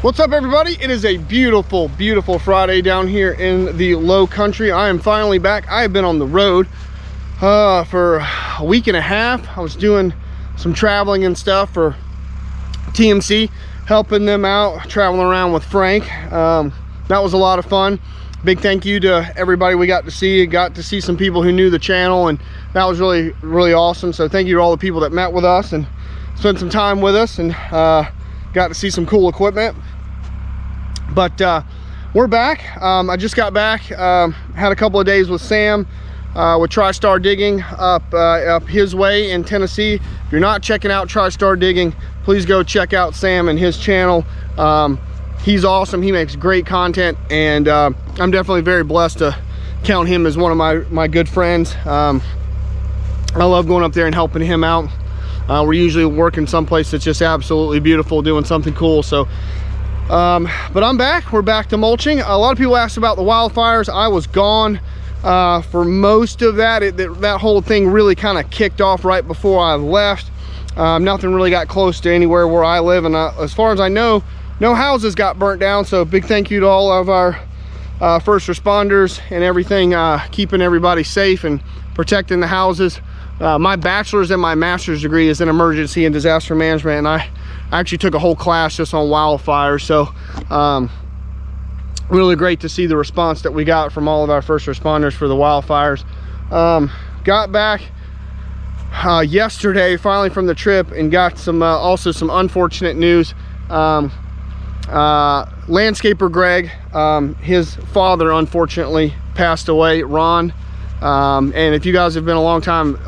What's up, everybody? It is a beautiful, beautiful Friday down here in the low country. I am finally back. I have been on the road for a week and a half. I was doing some traveling and stuff for TMC, helping them out, traveling around with Frank. That was a lot of fun. Big thank you to everybody we got to see. Got to see some people who knew the channel, and that was really, really awesome. So thank you to all the people that met with us and spent some time with us, and got to see some cool equipment. But we're back. I just got back, had a couple of days with Sam with TriStar Digging up his way in Tennessee. If you're not checking out TriStar Digging, please go check out Sam and his channel. He's awesome. He makes great content, and I'm definitely very blessed to count him as one of my good friends. I love going up there and helping him out. We're usually working someplace that's just absolutely beautiful, doing something cool. So but I'm back. We're back to mulching. A lot of people asked about the wildfires. I was gone for most of that. That whole thing really kind of kicked off right before I left. Nothing really got close to anywhere where I live, and as far as I know, no houses got burnt down. So big thank you to all of our first responders and everything, keeping everybody safe and protecting the houses. My bachelor's and my master's degree is in emergency and disaster management, and I actually took a whole class just on wildfires. So really great to see the response that we got from all of our first responders for the wildfires. Got back yesterday finally from the trip, and got some also some unfortunate news. Landscaper Greg, his father unfortunately passed away, Ron. And if you guys have been a long time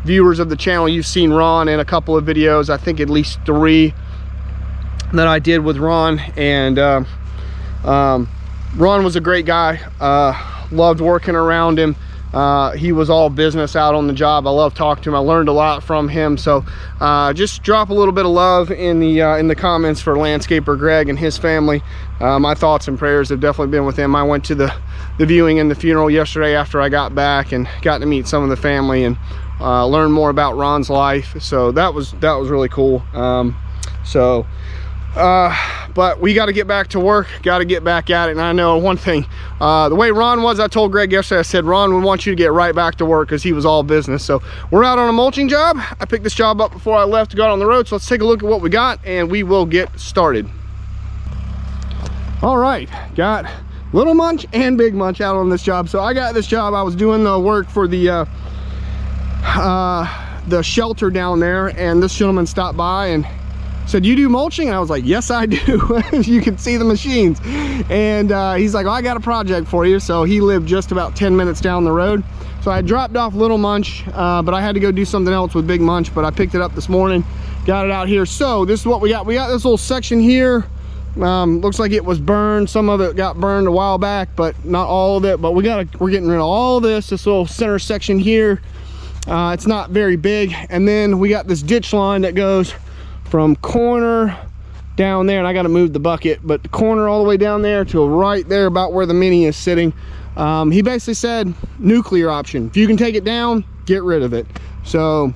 viewers of the channel, you've seen Ron in a couple of videos, I think at least 3 that I did with Ron. And Ron was a great guy. Loved working around him. He was all business out on the job. I love talking to him. I learned a lot from him. So just drop a little bit of love in the comments for Landscaper Greg and his family. My thoughts and prayers have definitely been with him. I went to the viewing and the funeral yesterday after I got back, and got to meet some of the family and learn more about Ron's life. So that was really cool. But we got to get back to work, got to get back at it. And I know one thing, the way Ron was, I told Greg yesterday, I said, Ron, we want you to get right back to work, because he was all business. So we're out on a mulching job. I picked this job up before I left to go out on the road. So let's take a look at what we got, and we will get started. All right, got little munch and big munch out on this job. So I got this job, I was doing the work for the shelter down there, and this gentleman stopped by and said, "You do mulching?" And I was like, "Yes, I do." You can see the machines. And he's like, "Oh, I got a project for you." So he lived just about 10 minutes down the road. So I dropped off little munch, but I had to go do something else with big munch, but I picked it up this morning, got it out here. So this is what we got. We got this little section here. Looks like it was burned. Some of it got burned a while back, but not all of it. But we're getting rid of all this little center section here. It's not very big. And then we got this ditch line that goes from corner down there, and I got to move the bucket, but the corner all the way down there to right there about where the Mini is sitting. He basically said nuclear option. If you can take it down, get rid of it. So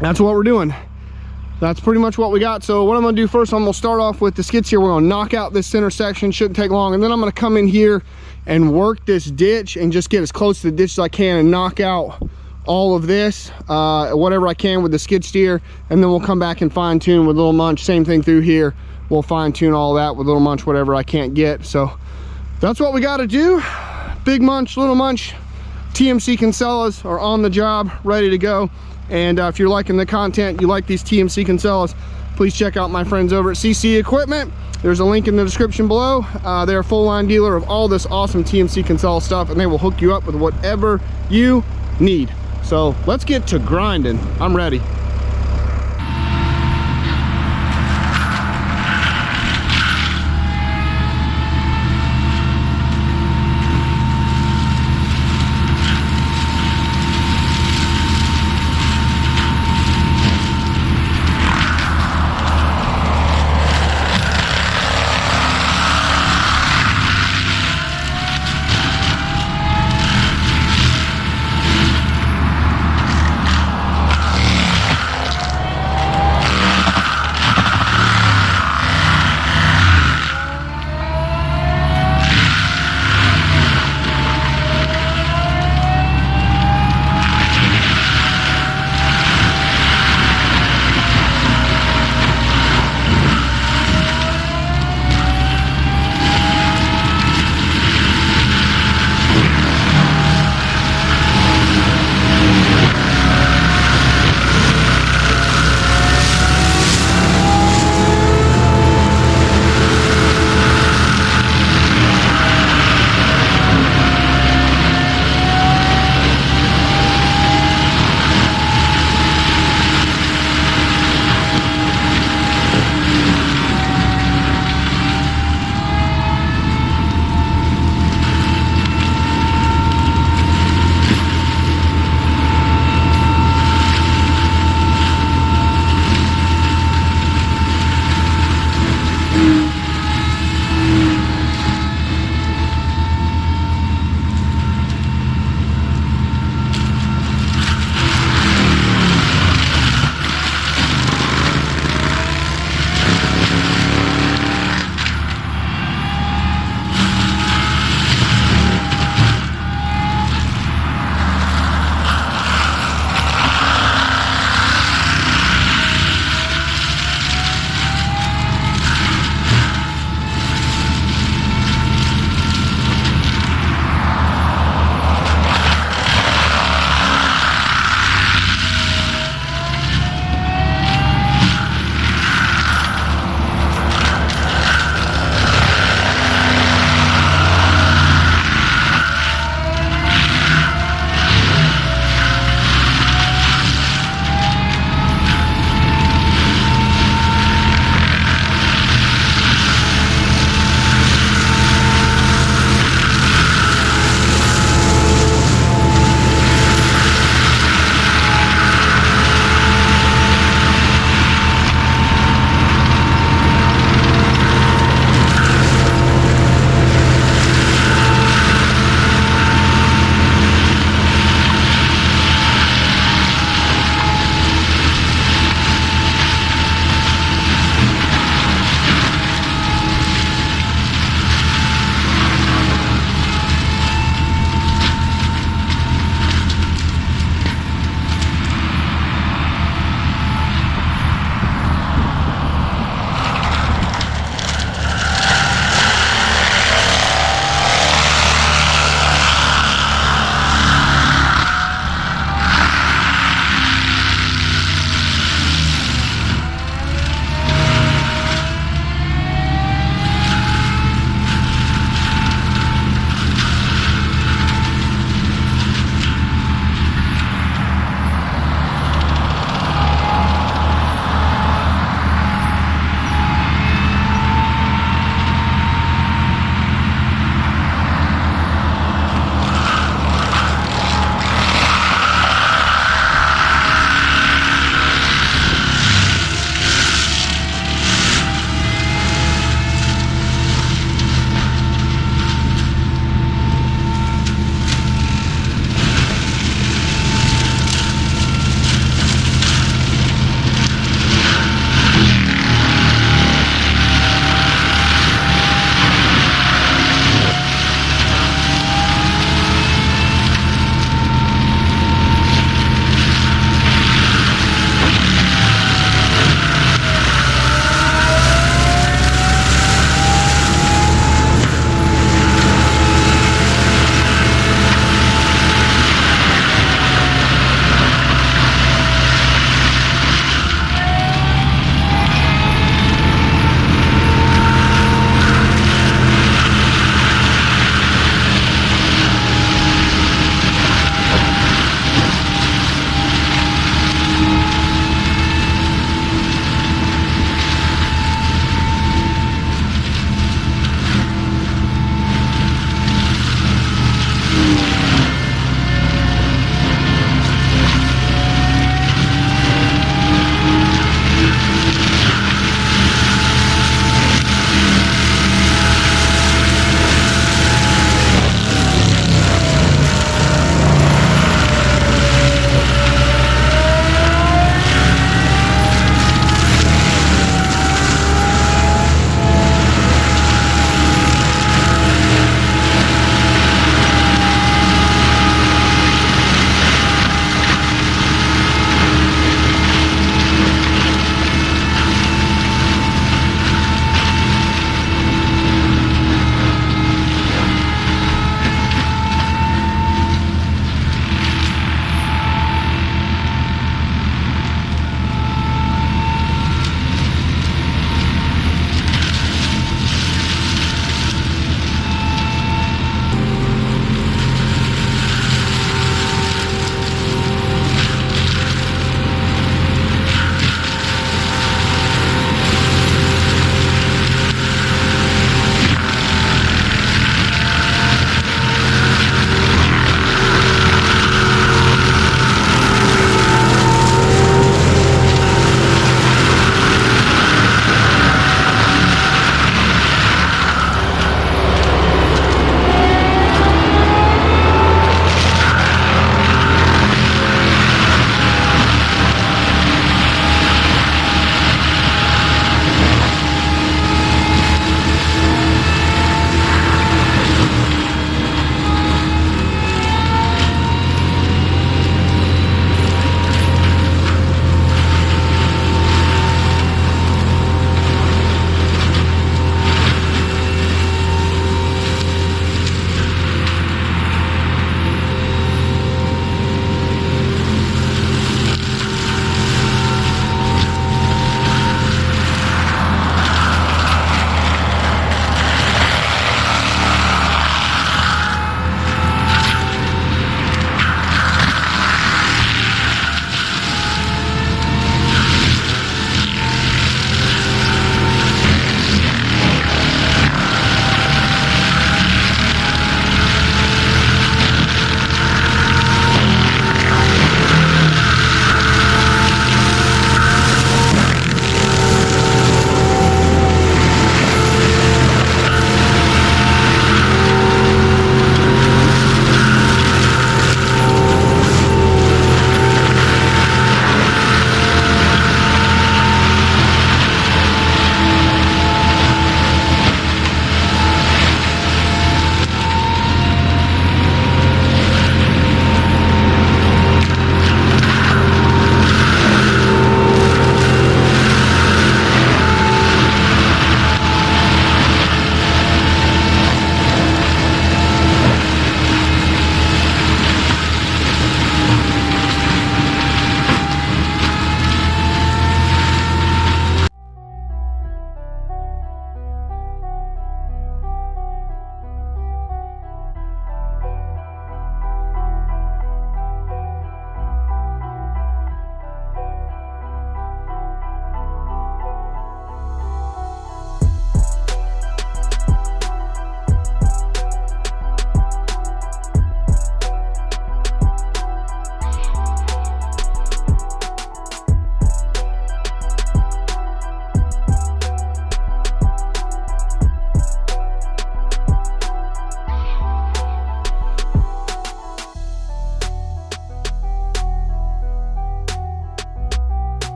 that's what we're doing. That's pretty much what we got. So what I'm gonna do first, I'm gonna start off with the skids here. We're gonna knock out this center section, shouldn't take long, and then I'm gonna come in here and work this ditch and just get as close to the ditch as I can and knock out all of this, whatever I can with the skid steer, and then we'll come back and fine tune with little munch. Same thing through here. We'll fine tune all that with little munch, whatever I can't get. So that's what we got to do. Big munch, little munch, TMC Kinsellas are on the job, ready to go. And if you're liking the content, you like these TMC Kinsellas, please check out my friends over at CC Equipment. There's a link in the description below. They're a full line dealer of all this awesome TMC Kinsella stuff, and they will hook you up with whatever you need. So let's get to grinding. I'm ready.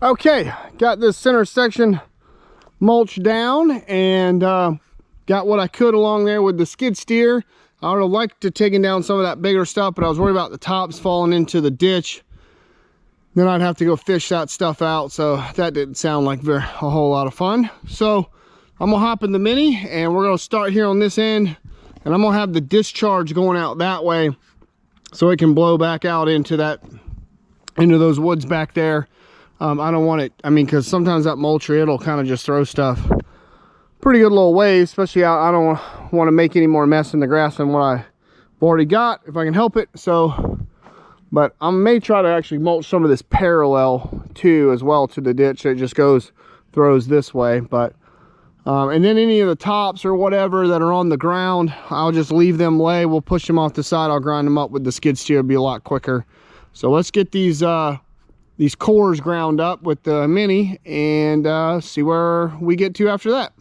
Okay, got this center section mulched down, and got what I could along there with the skid steer. I would have liked to taken down some of that bigger stuff, but I was worried about the tops falling into the ditch. Then I'd have to go fish that stuff out, so that didn't sound like a whole lot of fun. So I'm gonna hop in the Mini, and we're gonna start here on this end, and I'm gonna have the discharge going out that way so it can blow back out into those woods back there. I don't want it, I mean, because sometimes that mulcher, it'll kind of just throw stuff pretty good little ways, especially out. I don't want to make any more mess in the grass than what I've already got, if I can help it. So, but I may try to actually mulch some of this parallel too, as well, to the ditch. So it just throws this way. But and then any of the tops or whatever that are on the ground, I'll just leave them lay. We'll push them off the side. I'll grind them up with the skid steer. It'll be a lot quicker. So let's get these cores ground up with the Mini, and see where we get to after that.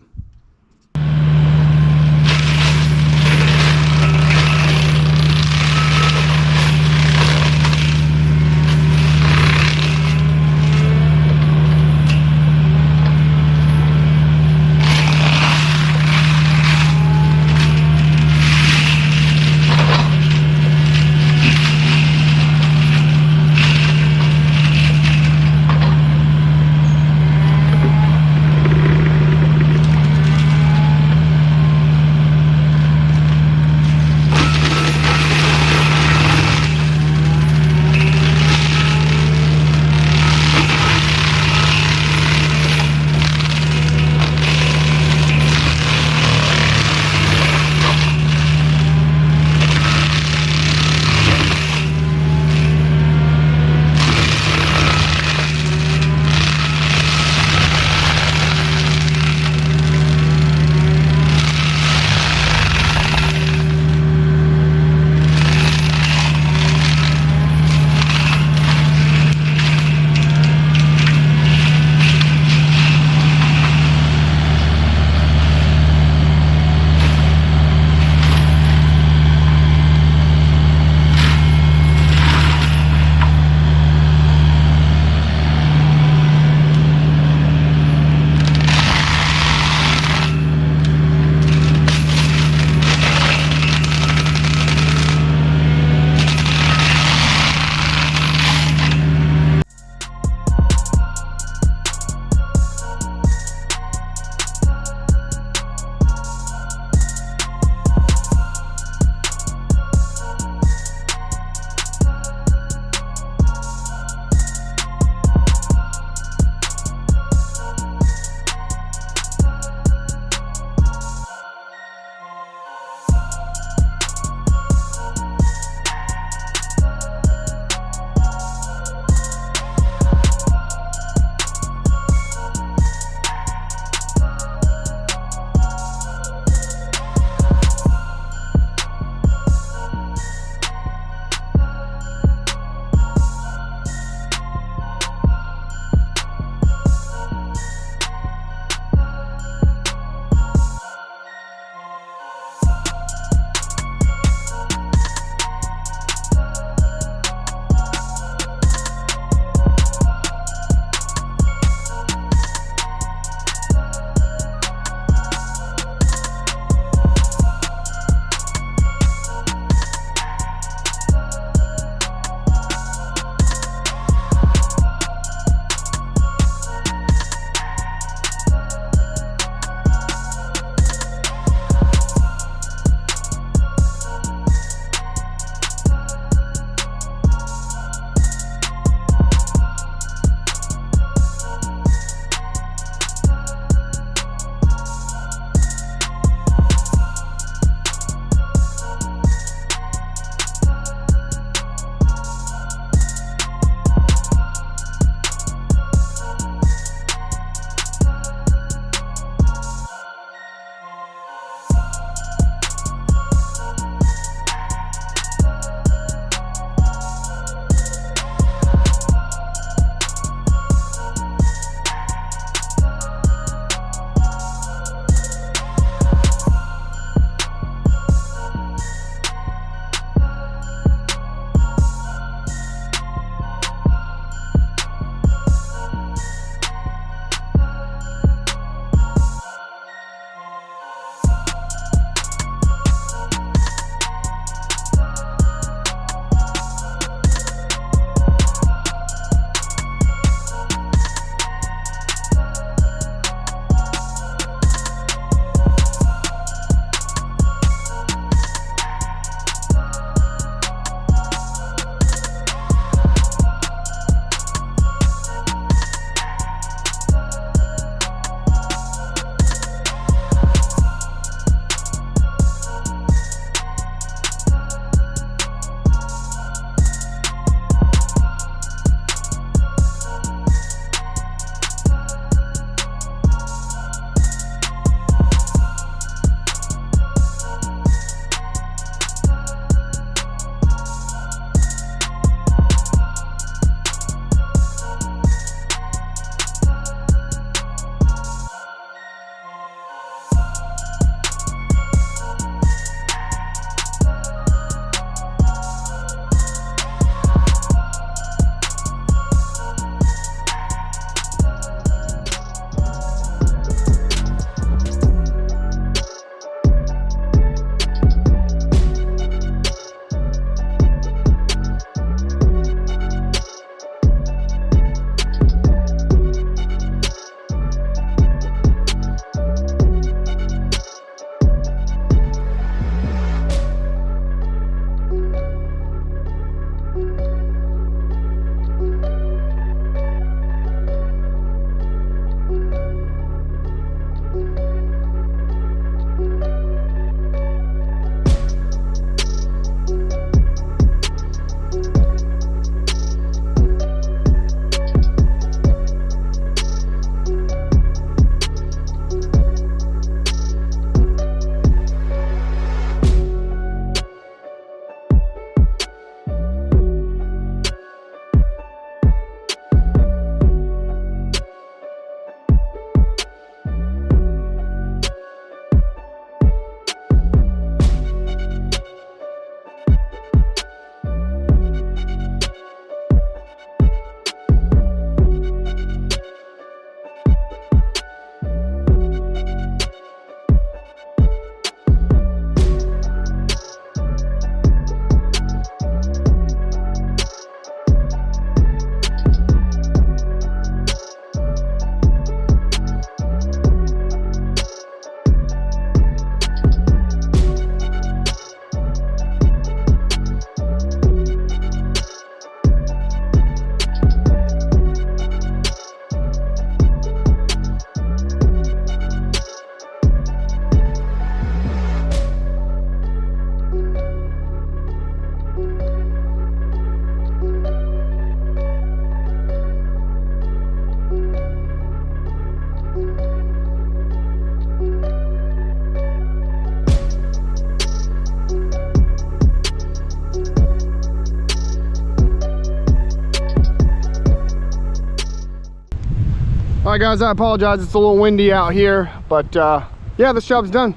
right guys, I apologize, it's a little windy out here, but yeah, this job's done.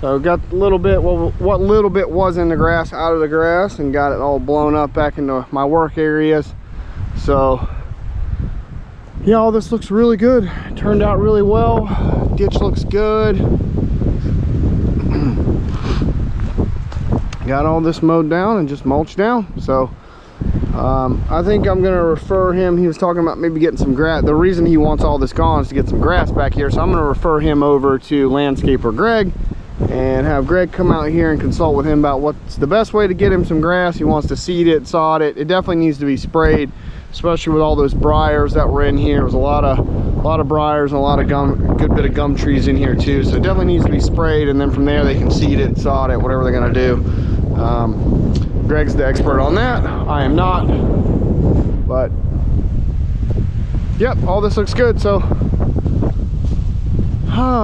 So got a little bit, well, what little bit was in the grass out of the grass, and got it all blown up back into my work areas. So yeah, all this looks really good. Turned out really well. Ditch looks good. Got all this mowed down and just mulched down. So I think I'm gonna refer him. He was talking about maybe getting some grass. The reason he wants all this gone is to get some grass back here. So I'm gonna refer him over to landscaper Greg and have Greg come out here and consult with him about what's the best way to get him some grass. He wants to seed it, sod it. It definitely needs to be sprayed, especially with all those briars that were in here. There was a lot of briars and a lot of good bit of gum trees in here too. So it definitely needs to be sprayed, and then from there they can seed it, sod it, whatever they're gonna do. Greg's the expert on that. I am not, but yep, all this looks good. So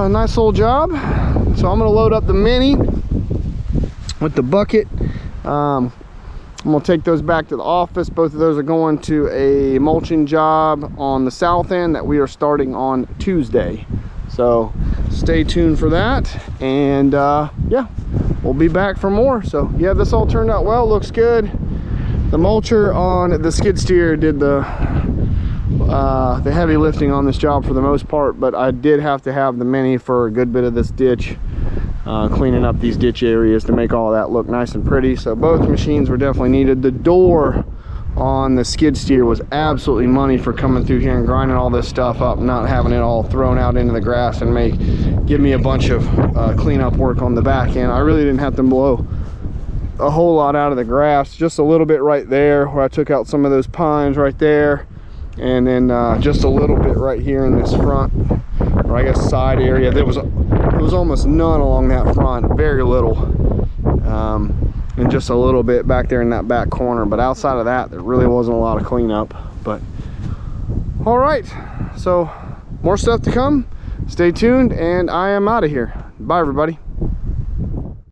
nice little job. So I'm gonna load up the Mini with the bucket. I'm gonna take those back to the office. Both of those are going to a mulching job on the south end that we are starting on Tuesday. So stay tuned for that, and yeah, we'll be back for more. So yeah, this all turned out well, looks good. The mulcher on the skid steer did the heavy lifting on this job for the most part, but I did have to have the Mini for a good bit of this ditch, cleaning up these ditch areas to make all that look nice and pretty. So both machines were definitely needed. The door on the skid steer was absolutely money for coming through here and grinding all this stuff up, not having it all thrown out into the grass, and give me a bunch of cleanup work on the back end. I really didn't have to blow a whole lot out of the grass, just a little bit right there where I took out some of those pines right there, and then just a little bit right here in this front, or I guess side area. There was almost none along that front, very little, and just a little bit back there in that back corner. But outside of that, there really wasn't a lot of cleanup. But all right, so more stuff to come. Stay tuned, and I am out of here. Bye everybody.